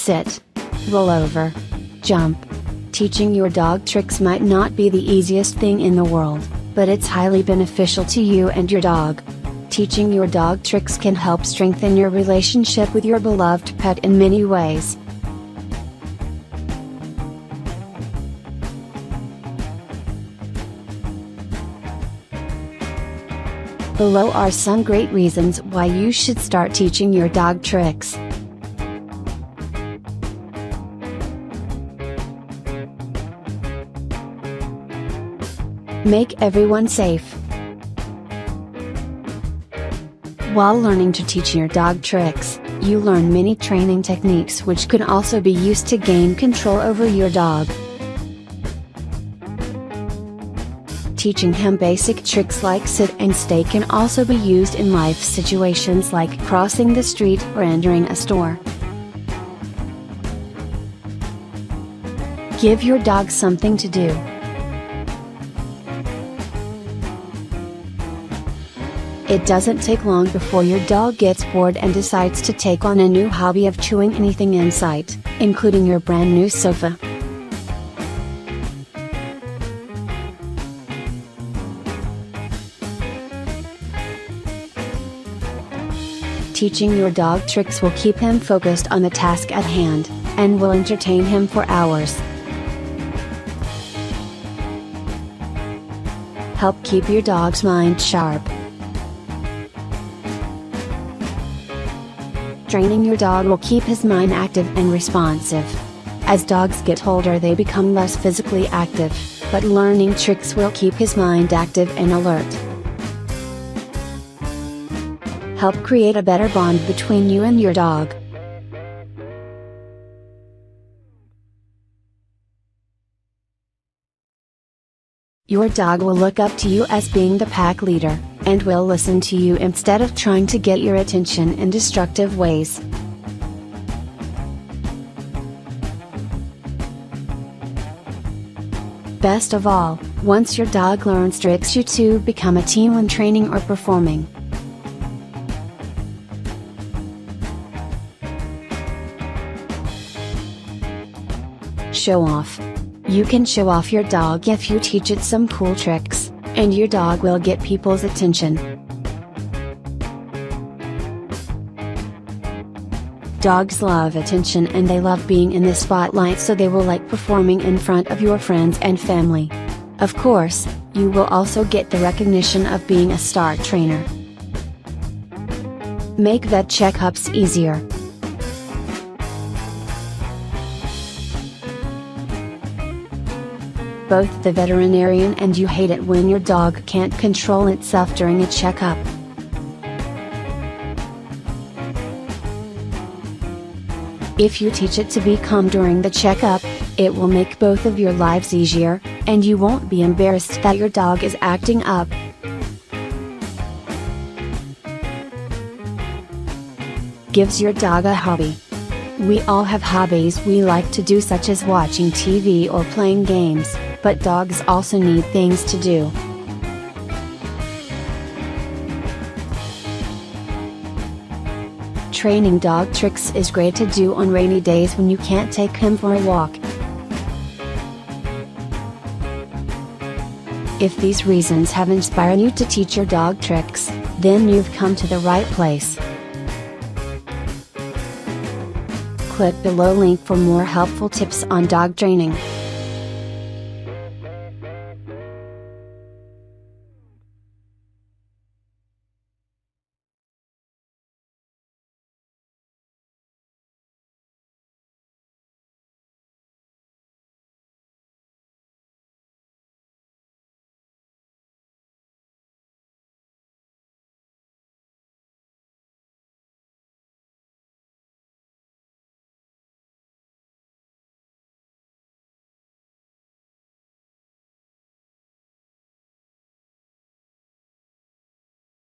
sit, roll over, jump. Teaching your dog tricks might not be the easiest thing in the world, but it's highly beneficial to you and your dog. Teaching your dog tricks can help strengthen your relationship with your beloved pet in many ways. Below are some great reasons why you should start teaching your dog tricks. Make everyone safe. While learning to teach your dog tricks, you learn many training techniques which could also be used to gain control over your dog. Teaching him basic tricks like sit and stay can also be used in life situations like crossing the street or entering a store. Give your dog something to do. It doesn't take long before your dog gets bored and decides to take on a new hobby of chewing anything in sight, including your brand new sofa. Teaching your dog tricks will keep him focused on the task at hand, and will entertain him for hours. Help keep your dog's mind sharp. Training your dog will keep his mind active and responsive. As dogs get older, they become less physically active, but learning tricks will keep his mind active and alert. Help create a better bond between you and your dog. Your dog will look up to you as being the pack leader, and will listen to you instead of trying to get your attention in destructive ways. Best of all, once your dog learns tricks, you two become a team when training or performing. Show off. You can show off your dog if you teach it some cool tricks, and your dog will get people's attention. Dogs love attention and they love being in the spotlight, so they will like performing in front of your friends and family. Of course, you will also get the recognition of being a star trainer. Make vet checkups easier. Both the veterinarian and you hate it when your dog can't control itself during a checkup. If you teach it to be calm during the checkup, it will make both of your lives easier, and you won't be embarrassed that your dog is acting up. Gives your dog a hobby. We all have hobbies we like to do, such as watching TV or playing games, but dogs also need things to do. Training dog tricks is great to do on rainy days when you can't take him for a walk. If these reasons have inspired you to teach your dog tricks, then you've come to the right place. Click below link for more helpful tips on dog training.